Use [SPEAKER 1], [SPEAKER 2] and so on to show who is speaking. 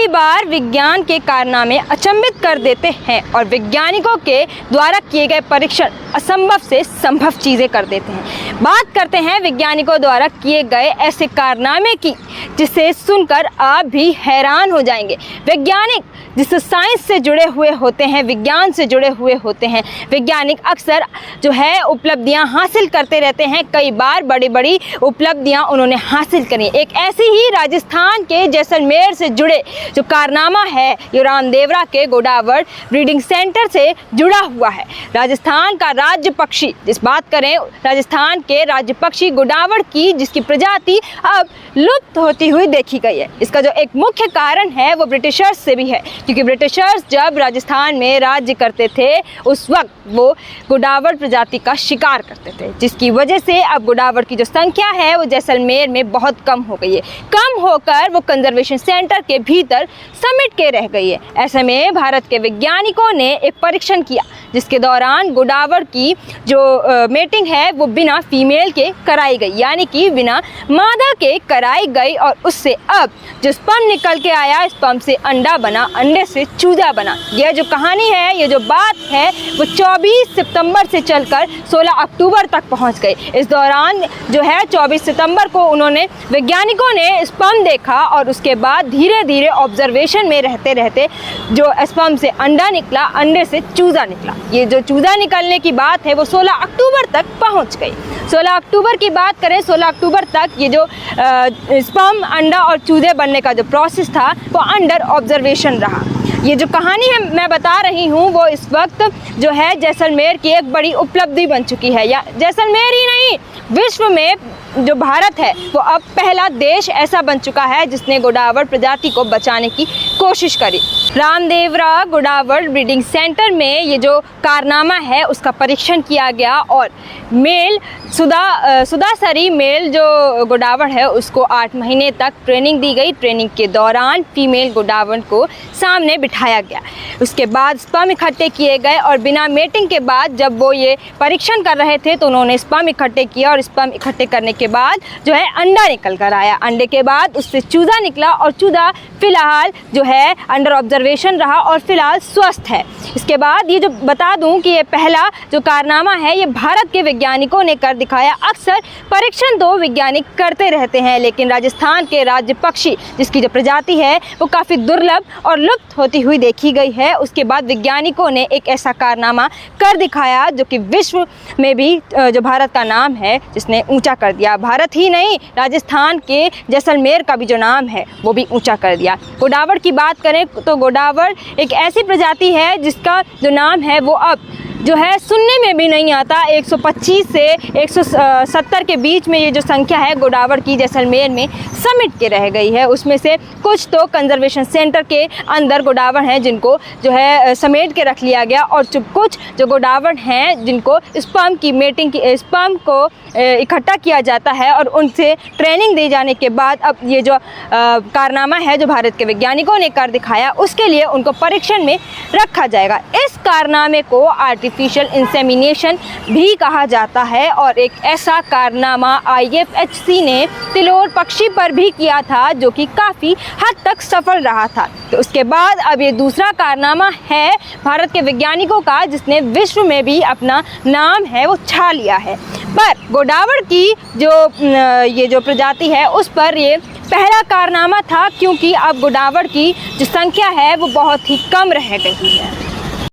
[SPEAKER 1] कई बार विज्ञान के कारनामे अचंभित कर देते हैं और वैज्ञानिकों के द्वारा किए गए परीक्षण असंभव से संभव चीज़ें कर देते हैं। बात करते हैं वैज्ञानिकों द्वारा किए गए ऐसे कारनामे की जिसे सुनकर आप भी हैरान हो जाएंगे। वैज्ञानिक जिस साइंस से जुड़े हुए होते हैं, विज्ञान से जुड़े हुए होते हैं, वैज्ञानिक अक्सर जो है उपलब्धियां हासिल करते रहते हैं। कई बार बड़ी बड़ी उपलब्धियां उन्होंने हासिल करी। एक ऐसी ही राजस्थान के जैसलमेर से जुड़े जो कारनामा है ये रामदेवरा के गोडावड़ ब्रीडिंग सेंटर से जुड़ा हुआ है। राजस्थान का राज्य पक्षी, जिस बात करें राजस्थान के राज्य पक्षी गोडावड़ की, जिसकी प्रजाति अब लुप्त होती हुई देखी गई है। इसका जो एक मुख्य कारण है वो ब्रिटिशर्स से भी है, क्योंकि ब्रिटिशर्स जब राजस्थान में राज्य करते थे उस वक्त वो गोडावड़ प्रजाति का शिकार करते थे, जिसकी वजह से अब गोडावड़ की जो संख्या है वो जैसलमेर में बहुत कम हो गई है। कम होकर वो कंजर्वेशन सेंटर के भीतर समेट के रह गई है। ऐसे में भारत के वैज्ञानिकों ने एक परीक्षण किया जिसके दौरान गोडावड़ की जो मेटिंग है वो बिना फीमेल के कराई गई, यानी कि बिना मादा के कराई गई, और उससे अब जो स्पर्म निकल के आया, स्पर्म से अंडा बना, अंडे से चूजा बना। यह जो कहानी है, ये जो बात है वो 24 सितंबर से चलकर 16 अक्टूबर तक पहुंच गई। इस दौरान जो है 24 सितंबर को उन्होंने वैज्ञानिकों ने स्पर्म देखा और उसके बाद धीरे धीरे ऑब्जर्वेशन में रहते रहते जो स्पर्म से अंडा निकला, अंडे से चूजा निकला। ये जो चूजा निकलने की बात है वो 16 अक्टूबर तक पहुंच गई। 16 अक्टूबर की बात करें, 16 अक्टूबर तक ये जो स्पर्म, अंडा और चूजे बनने का जो प्रोसेस था वो अंडर ऑब्जर्वेशन रहा। ये जो कहानी है मैं बता रही हूँ वो इस वक्त जो है जैसलमेर की एक बड़ी उपलब्धि बन चुकी है। या जैसलमेर ही नहीं, विश्व में जो भारत है वो अब पहला देश ऐसा बन चुका है जिसने गोडावड़ प्रजाति को बचाने की कोशिश करी। रामदेवरा गोडावड़ ब्रीडिंग सेंटर में ये जो कारनामा है उसका परीक्षण किया गया और मेल सुदासरी मेल जो गोडावड़ है उसको 8 महीने तक ट्रेनिंग दी गई। ट्रेनिंग के दौरान फीमेल गोडावड़ को सामने बिठाया गया। उसके बाद स्पर्म इकट्ठे किए गए और बिना मेटिंग के बाद जब वो ये परीक्षण कर रहे थे तो उन्होंने स्पर्म इकट्ठे किया और स्पर्म इकट्ठे करने के बाद जो है अंडा निकल कर आया। अंडे के बाद उससे चूजा निकला और चूजा फिलहाल जो है अंडर ऑब्जर्वेशन रहा और फिलहाल स्वस्थ है। इसके बाद ये जो बता दूं कि ये पहला जो कारनामा है ये भारत के वैज्ञानिकों ने कर दिखाया। अक्सर परीक्षण तो वैज्ञानिक करते रहते हैं, लेकिन राजस्थान के राज्य पक्षी जिसकी जो प्रजाति है वो काफ़ी दुर्लभ और लुप्त होती हुई देखी गई है। उसके बाद वैज्ञानिकों ने एक ऐसा कारनामा कर दिखाया जो कि विश्व में भी जो भारत का नाम है जिसने ऊंचा कर दिया। भारत ही नहीं, राजस्थान के जैसलमेर का भी जो नाम है वो भी ऊंचा कर दिया। गोडावड़ की बात करें तो गोडावड़ एक ऐसी प्रजाति है जिसका जो नाम है वो अब जो है सुनने में भी नहीं आता। 125 से 170 के बीच में ये जो संख्या है गोडावड़ की जैसलमेर में समेट के रह गई है। उसमें से कुछ तो कंजर्वेशन सेंटर के अंदर गोडावड़ हैं जिनको जो है समेट के रख लिया गया, और कुछ जो गोडावड़ हैं जिनको स्पर्म की मेटिंग की स्पर्म को इकट्ठा किया जाता है और उनसे ट्रेनिंग दी जाने के बाद अब ये जो कारनामा है जो भारत के वैज्ञानिकों ने कर दिखाया उसके लिए उनको परीक्षण में रखा जाएगा। इस कारनामे को आर्टिफिशियल इंसेमिनेशन भी कहा जाता है और एक ऐसा कारनामा IFHC ने तिलोर पक्षी पर भी किया था जो कि काफ़ी हद तक सफल रहा था। तो उसके बाद अब ये दूसरा कारनामा है भारत के वैज्ञानिकों का जिसने विश्व में भी अपना नाम है वो छा लिया है। पर गोडावड़ की जो ये जो प्रजाति है उस पर ये पहला कारनामा था, क्योंकि अब गोडावड़ की जो संख्या है वो बहुत ही कम रह गई है।